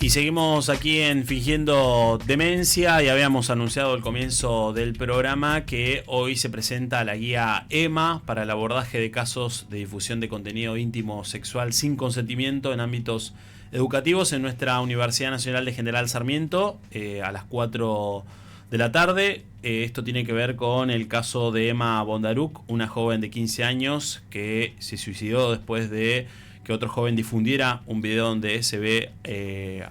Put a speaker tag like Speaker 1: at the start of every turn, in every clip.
Speaker 1: Y seguimos aquí en Fingiendo Demencia y habíamos anunciado al comienzo del programa que hoy se presenta la guía EMA para el abordaje de casos de difusión de contenido íntimo sexual sin consentimiento en ámbitos educativos en nuestra Universidad Nacional de General Sarmiento a las 4 de la tarde. Esto tiene que ver con el caso de Emma Bondaruk, una joven de 15 años que se suicidó después de que otro joven difundiera un video donde se ve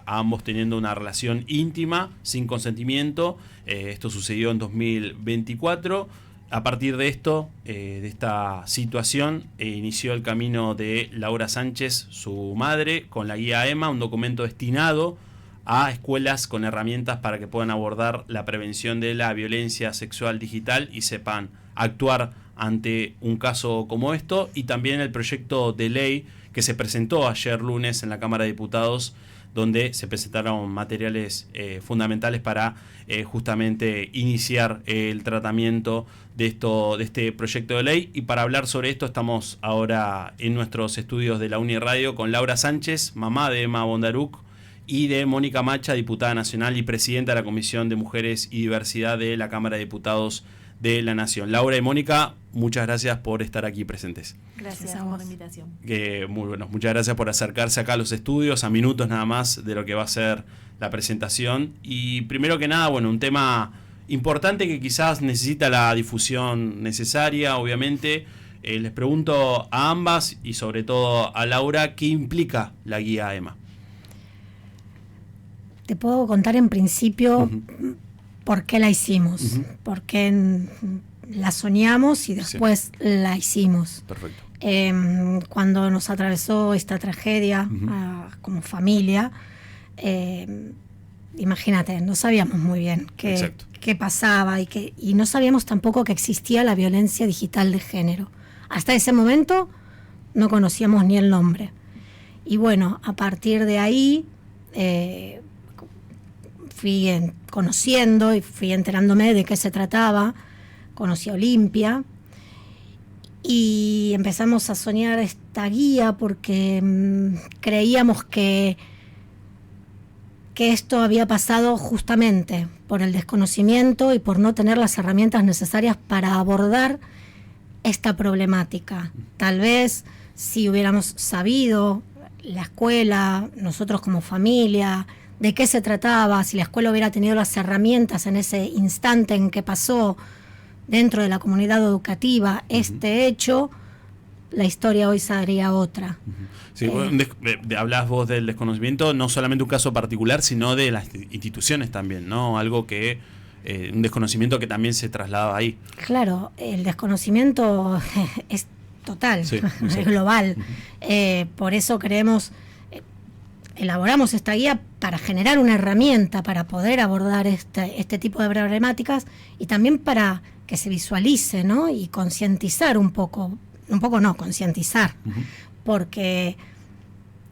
Speaker 1: a ambos teniendo una relación íntima sin consentimiento. Esto sucedió en 2024. A partir de esto, de esta situación, inició el camino de Laura Sánchez, su madre, con la guía EMA, un documento destinado a escuelas con herramientas para que puedan abordar la prevención de la violencia sexual digital y sepan actuar ante un caso como esto, y también el proyecto de ley que se presentó ayer lunes en la Cámara de Diputados, donde se presentaron materiales fundamentales para justamente iniciar el tratamiento de este proyecto de ley. Y para hablar sobre esto estamos ahora en nuestros estudios de la Uniradio con Laura Sánchez, mamá de Emma Bondaruk, y de Mónica Macha, diputada nacional y presidenta de la Comisión de Mujeres y Diversidad de la Cámara de Diputados de la Nación. Laura y Mónica, muchas gracias por estar aquí presentes.
Speaker 2: Gracias por la invitación.
Speaker 1: Muy bueno, muchas gracias por acercarse acá a los estudios, a minutos nada más de lo que va a ser la presentación. Y primero que nada, bueno, un tema importante que quizás necesita la difusión necesaria, obviamente. Les pregunto a ambas y sobre todo a Laura, ¿qué implica la guía EMA?
Speaker 3: Te puedo contar en principio por qué la hicimos, por qué la soñamos y después la hicimos.
Speaker 1: Perfecto.
Speaker 3: Cuando nos atravesó esta tragedia como familia, imagínate, no sabíamos muy bien qué pasaba y no sabíamos tampoco que existía la violencia digital de género. Hasta ese momento no conocíamos ni el nombre. Y bueno, a partir de ahí fui conociendo y fui enterándome de qué se trataba. Conocí a Olimpia y empezamos a soñar esta guía porque creíamos que esto había pasado justamente por el desconocimiento y por no tener las herramientas necesarias para abordar esta problemática. Tal vez si hubiéramos sabido, la escuela, nosotros como familia, de qué se trataba, si la escuela hubiera tenido las herramientas en ese instante en que pasó dentro de la comunidad educativa este hecho, la historia hoy sería otra.
Speaker 1: Sí, hablás vos del desconocimiento, no solamente un caso particular, sino de las instituciones también, ¿no? Algo que, un desconocimiento que también se trasladaba ahí.
Speaker 3: Claro, el desconocimiento es total, es global. Por eso elaboramos esta guía para generar una herramienta para poder abordar este tipo de problemáticas y también para que se visualice, ¿no? Y concientizar concientizar, porque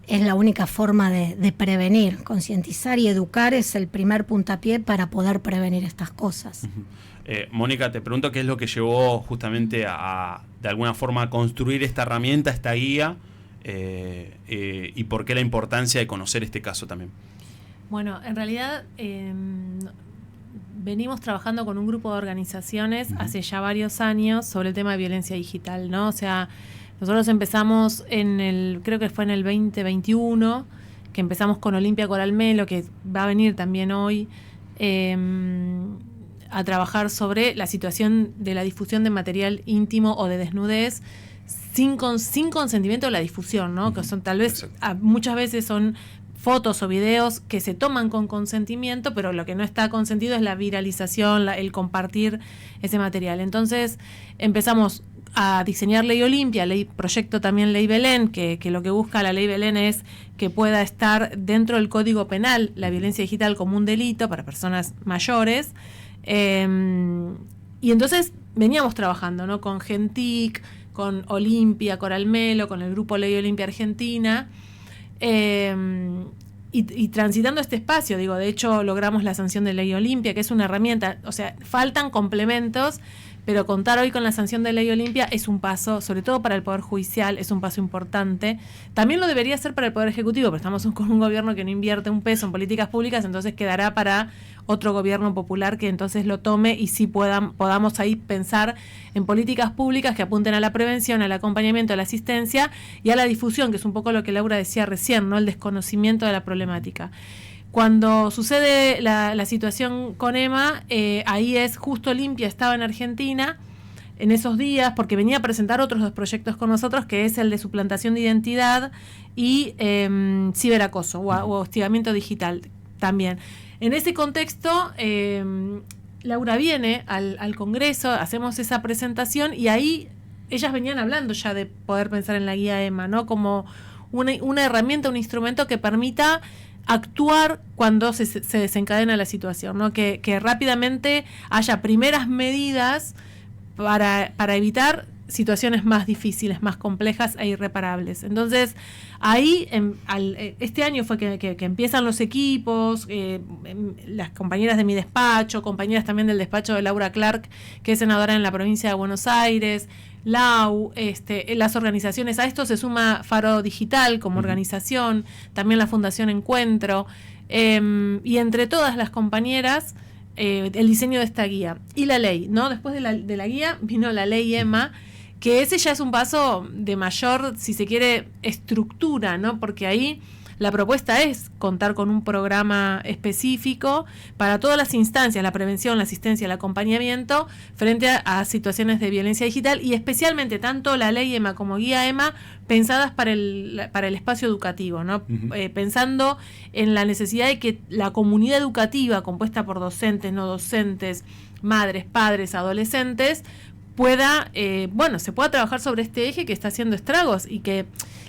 Speaker 3: es la única forma de prevenir. Concientizar y educar es el primer puntapié para poder prevenir estas cosas.
Speaker 1: Mónica, te pregunto qué es lo que llevó justamente a de alguna forma, a construir esta herramienta, esta guía, y por qué la importancia de conocer este caso también.
Speaker 2: Bueno, en realidad venimos trabajando con un grupo de organizaciones hace ya varios años sobre el tema de violencia digital, ¿no? O sea, nosotros empezamos creo que fue en el 2021, que empezamos con Olimpia Coralmelo, que va a venir también hoy, a trabajar sobre la situación de la difusión de material íntimo o de desnudez sin consentimiento de la difusión, ¿no? Que son tal vez, muchas veces son fotos o videos que se toman con consentimiento, pero lo que no está consentido es la viralización, el compartir ese material. Entonces empezamos a diseñar Ley Olimpia, proyecto también Ley Belén, que lo que busca la Ley Belén es que pueda estar dentro del Código Penal la violencia digital como un delito para personas mayores. Y entonces veníamos trabajando, ¿no? Con Gentic, con Olimpia, Coralmelo, con el grupo Ley Olimpia Argentina, y transitando este espacio, de hecho logramos la sanción de Ley Olimpia, que es una herramienta, o sea, faltan complementos, pero contar hoy con la sanción de Ley Olimpia es un paso, sobre todo para el Poder Judicial, es un paso importante. También lo debería ser para el Poder Ejecutivo, pero estamos con un gobierno que no invierte un peso en políticas públicas, entonces quedará para otro gobierno popular que entonces lo tome y sí podamos ahí pensar en políticas públicas que apunten a la prevención, al acompañamiento, a la asistencia y a la difusión, que es un poco lo que Laura decía recién, ¿no? El desconocimiento de la problemática. Cuando sucede la situación con Emma, ahí es justo Olimpia, estaba en Argentina en esos días, porque venía a presentar otros 2 proyectos con nosotros, que es el de suplantación de identidad y ciberacoso o hostigamiento digital también. En ese contexto, Laura viene al Congreso, hacemos esa presentación y ahí ellas venían hablando ya de poder pensar en la guía Emma, ¿no? Como una herramienta, un instrumento que permita actuar cuando se desencadena la situación, ¿no? Que rápidamente haya primeras medidas para evitar situaciones más difíciles, más complejas e irreparables. Entonces, ahí, este año fue que empiezan los equipos, las compañeras de mi despacho, compañeras también del despacho de Laura Clark, que es senadora en la provincia de Buenos Aires, Lau, las organizaciones, a esto se suma Faro Digital como organización, también la Fundación Encuentro, y entre todas las compañeras, el diseño de esta guía. Y la ley, ¿no? Después de la guía vino la ley Emma, que ese ya es un paso de mayor, si se quiere, estructura, ¿no? Porque ahí la propuesta es contar con un programa específico para todas las instancias, la prevención, la asistencia, el acompañamiento frente a situaciones de violencia digital y especialmente tanto la ley Emma como guía Emma pensadas para el espacio educativo, ¿no? Pensando en la necesidad de que la comunidad educativa compuesta por docentes, no docentes, madres, padres, adolescentes se pueda trabajar sobre este eje que está haciendo estragos y que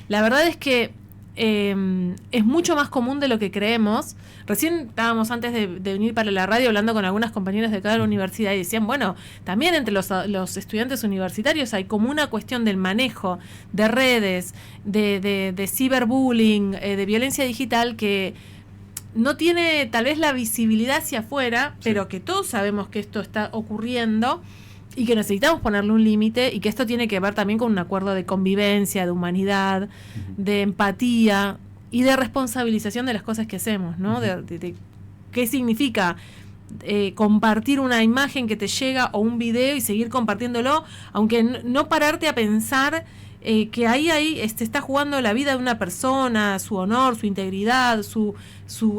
Speaker 2: la verdad es que es mucho más común de lo que creemos. Recién estábamos antes de venir para la radio hablando con algunas compañeras de cada universidad y decían, bueno, también entre los estudiantes universitarios hay como una cuestión del manejo de redes, de ciberbullying, de violencia digital que no tiene tal vez la visibilidad hacia afuera, pero que todos sabemos que esto está ocurriendo y que necesitamos ponerle un límite y que esto tiene que ver también con un acuerdo de convivencia, de humanidad, de empatía y de responsabilización de las cosas que hacemos, ¿no? De qué significa compartir una imagen que te llega o un video y seguir compartiéndolo, aunque no pararte a pensar que ahí está jugando la vida de una persona, su honor, su integridad, su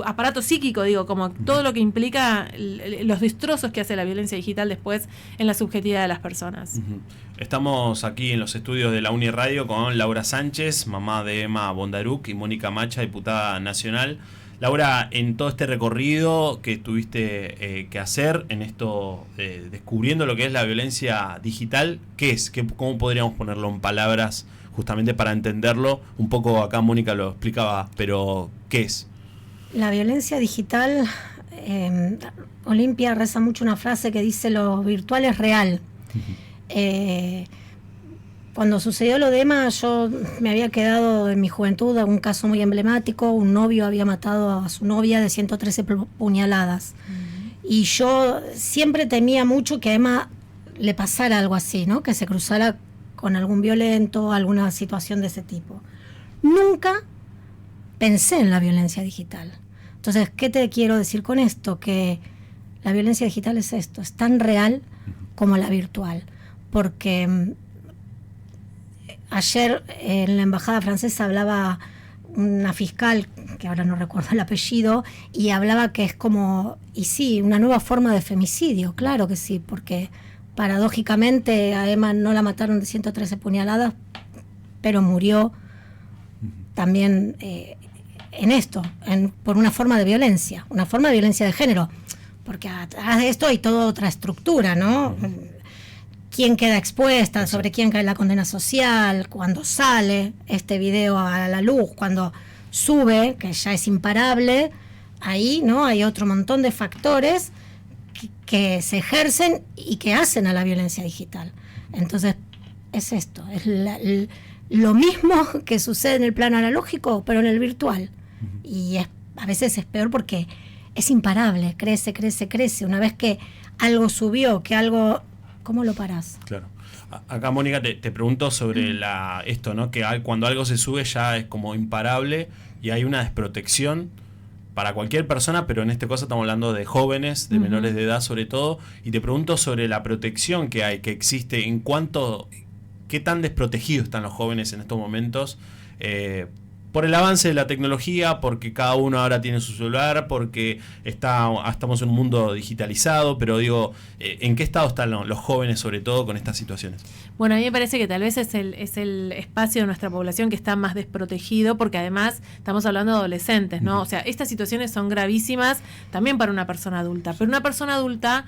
Speaker 2: aparato psíquico, digo, como todo lo que implica los destrozos que hace la violencia digital después en la subjetividad de las personas.
Speaker 1: Estamos aquí en los estudios de la Uniradio con Laura Sánchez, mamá de Emma Bondaruc, y Mónica Macha, diputada nacional. Laura, en todo este recorrido que tuviste que hacer en esto, descubriendo lo que es la violencia digital, ¿qué es? ¿Cómo podríamos ponerlo en palabras justamente para entenderlo? Un poco acá Mónica lo explicaba, pero ¿qué es?
Speaker 3: La violencia digital, Olimpia reza mucho una frase que dice lo virtual es real. Cuando sucedió lo de Emma, yo me había quedado en mi juventud un caso muy emblemático. Un novio había matado a su novia de 113 puñaladas. Y yo siempre temía mucho que a Emma le pasara algo así, ¿no? Que se cruzara con algún violento, alguna situación de ese tipo. Nunca pensé en la violencia digital. Entonces, ¿qué te quiero decir con esto? Que la violencia digital es esto, es tan real como la virtual. Porque ayer en la embajada francesa hablaba una fiscal, que ahora no recuerdo el apellido, y hablaba que es como, y sí, una nueva forma de femicidio, claro que sí, porque paradójicamente a Emma no la mataron de 113 puñaladas, pero murió también en esto, por una forma de violencia de género, porque atrás de esto hay toda otra estructura, ¿no? Quién queda expuesta, sobre quién cae la condena social, cuando sale este video a la luz, cuando sube, que ya es imparable, ahí no hay otro montón de factores que se ejercen y que hacen a la violencia digital. Entonces, es esto, es lo mismo que sucede en el plano analógico, pero en el virtual. Y a veces es peor porque es imparable, crece. Una vez que algo subió, que algo ¿Cómo lo parás?
Speaker 1: Claro. Acá, Mónica, te pregunto sobre esto, ¿no? Que cuando algo se sube ya es como imparable y hay una desprotección para cualquier persona, pero en este caso estamos hablando de jóvenes, de menores de edad sobre todo, y te pregunto sobre la protección que existe, qué tan desprotegidos están los jóvenes en estos momentos, por el avance de la tecnología, porque cada uno ahora tiene su celular, porque estamos en un mundo digitalizado, pero digo, ¿en qué estado están los jóvenes sobre todo con estas situaciones?
Speaker 2: Bueno, a mí me parece que tal vez es el espacio de nuestra población que está más desprotegido, porque además estamos hablando de adolescentes, ¿no? O sea, estas situaciones son gravísimas también para una persona adulta, pero una persona adulta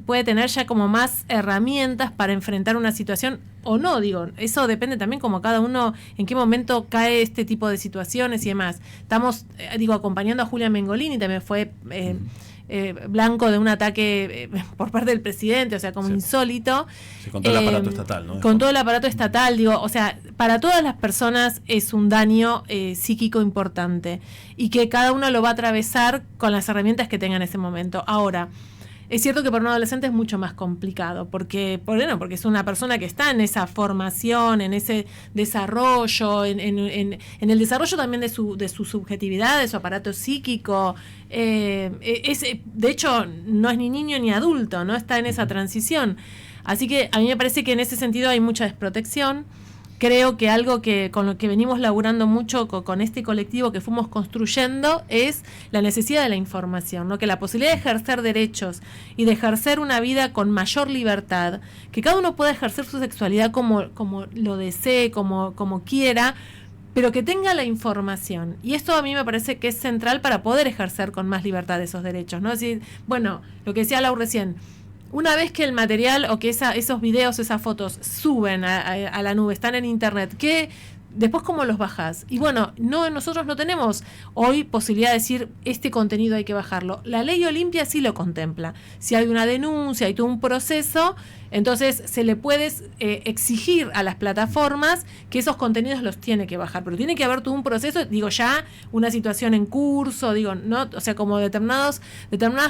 Speaker 2: puede tener ya como más herramientas para enfrentar una situación o no, digo, eso depende también como cada uno en qué momento cae este tipo de situaciones y demás. Estamos, acompañando a Julia Mengolini, también fue blanco de un ataque por parte del presidente, o sea, como insólito.
Speaker 1: Sí, con todo el aparato estatal, ¿no?
Speaker 2: Con todo el aparato estatal, o sea, para todas las personas es un daño psíquico importante y que cada uno lo va a atravesar con las herramientas que tenga en ese momento. Ahora, es cierto que para un adolescente es mucho más complicado, porque es una persona que está en esa formación, en ese desarrollo, en el desarrollo también de su subjetividad, de su aparato psíquico. De hecho, no es ni niño ni adulto, no está en esa transición. Así que a mí me parece que en ese sentido hay mucha desprotección. Creo que algo que con lo que venimos laburando mucho con este colectivo que fuimos construyendo es la necesidad de la información, ¿no? Que la posibilidad de ejercer derechos y de ejercer una vida con mayor libertad, que cada uno pueda ejercer su sexualidad como lo desee, como quiera, pero que tenga la información. Y esto a mí me parece que es central para poder ejercer con más libertad esos derechos, ¿no? Es decir, bueno, lo que decía Lau recién, una vez que el material o que esos videos, esas fotos suben a la nube, están en internet, después ¿cómo los bajás? Y bueno, nosotros no tenemos hoy posibilidad de decir este contenido hay que bajarlo. La ley Olimpia sí lo contempla. Si hay una denuncia, hay todo un proceso, entonces se le puede exigir a las plataformas que esos contenidos los tiene que bajar. Pero tiene que haber todo un proceso, ya una situación en curso, ¿no? O sea, como determinadas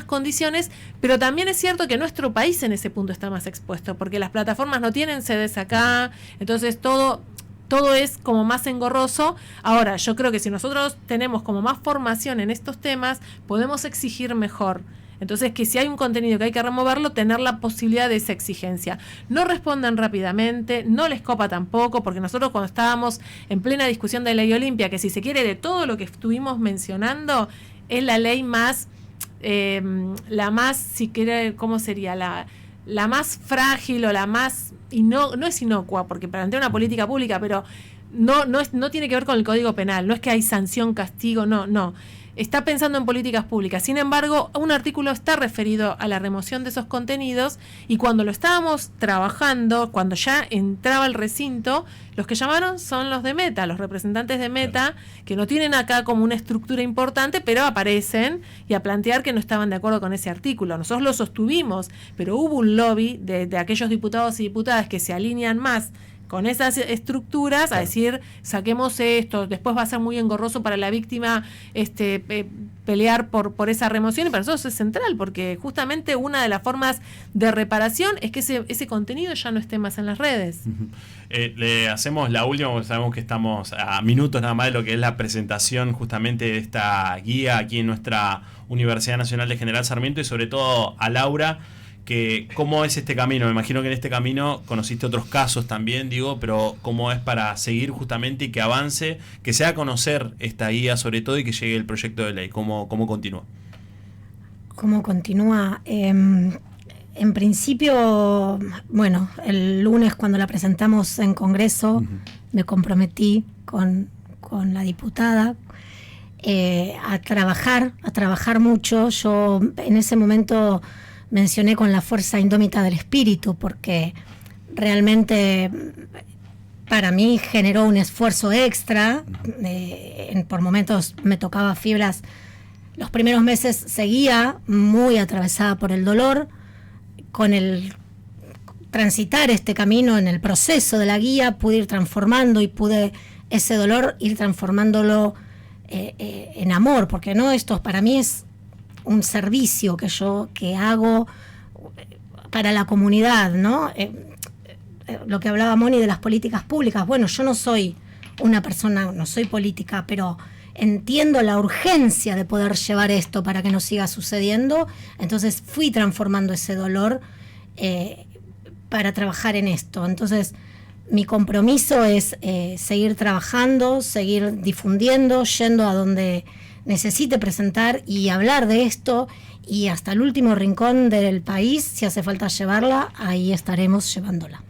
Speaker 2: condiciones, pero también es cierto que nuestro país en ese punto está más expuesto, porque las plataformas no tienen sedes acá, entonces todo es como más engorroso. Ahora, yo creo que si nosotros tenemos como más formación en estos temas, podemos exigir mejor. Entonces, que si hay un contenido que hay que removerlo, tener la posibilidad de esa exigencia. No respondan rápidamente, no les copa tampoco, porque nosotros cuando estábamos en plena discusión de ley Olimpia, que si se quiere de todo lo que estuvimos mencionando, es la ley más, la más, si quiere, ¿cómo sería? La más frágil o la más, no es inocua, porque plantea una política pública, pero no tiene que ver con el Código Penal, no es que hay sanción, castigo, no. Está pensando en políticas públicas. Sin embargo, un artículo está referido a la remoción de esos contenidos y cuando lo estábamos trabajando, cuando ya entraba al recinto, los que llamaron son los de Meta, los representantes de Meta, que no tienen acá como una estructura importante, pero aparecen y a plantear que no estaban de acuerdo con ese artículo. Nosotros lo sostuvimos, pero hubo un lobby de aquellos diputados y diputadas que se alinean más con esas estructuras, a decir, saquemos esto, después va a ser muy engorroso para la víctima pelear por esa remoción, y para nosotros es central, porque justamente una de las formas de reparación es que ese contenido ya no esté más en las redes.
Speaker 1: Le hacemos la última, porque sabemos que estamos a minutos nada más de lo que es la presentación justamente de esta guía aquí en nuestra Universidad Nacional de General Sarmiento, y sobre todo a Laura, que cómo es este camino. Me imagino que en este camino conociste otros casos también, pero cómo es para seguir justamente y que avance, que se haga conocer esta guía sobre todo y que llegue el proyecto de ley. ¿Cómo continúa?
Speaker 3: ¿Cómo continúa? En principio, bueno, el lunes cuando la presentamos en Congreso, me comprometí con la diputada a trabajar mucho. Yo en ese momento mencioné con la fuerza indómita del espíritu, porque realmente para mí generó un esfuerzo extra. Por momentos me tocaba fibras. Los primeros meses seguía muy atravesada por el dolor. Con el transitar este camino en el proceso de la guía, pude ir transformando y pude ese dolor ir transformándolo en amor, porque esto para mí es un servicio que hago para la comunidad, ¿no? Lo que hablaba Moni de las políticas públicas. Bueno, yo no soy una persona, no soy política, pero entiendo la urgencia de poder llevar esto para que no siga sucediendo. Entonces fui transformando ese dolor para trabajar en esto. Entonces mi compromiso es seguir trabajando, seguir difundiendo, yendo a donde necesite presentar y hablar de esto, y hasta el último rincón del país, si hace falta llevarla, ahí estaremos llevándola.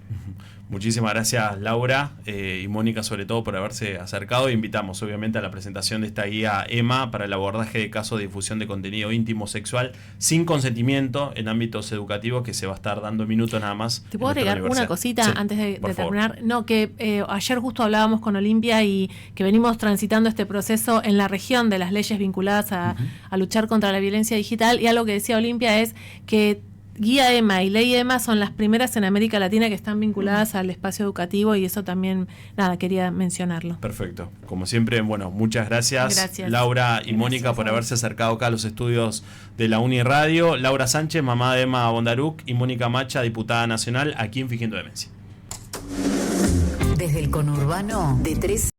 Speaker 1: Muchísimas gracias, Laura, y Mónica, sobre todo, por haberse acercado. Invitamos obviamente a la presentación de esta guía EMA para el abordaje de casos de difusión de contenido íntimo sexual sin consentimiento en ámbitos educativos, que se va a estar dando minutos nada más.
Speaker 2: ¿Te puedo agregar una cosita antes de terminar? No, que ayer justo hablábamos con Olimpia y que venimos transitando este proceso en la región de las leyes vinculadas a luchar contra la violencia digital, y algo que decía Olimpia es que Guía EMA y Ley EMA son las primeras en América Latina que están vinculadas al espacio educativo, y eso también, quería mencionarlo.
Speaker 1: Perfecto. Como siempre, bueno, muchas gracias. Laura y Mónica, por haberse acercado acá a los estudios de la Uniradio. Laura Sánchez, mamá de Emma Bondaruc, y Mónica Macha, diputada nacional, aquí en Fingiendo Demencia.
Speaker 4: Desde el conurbano de 3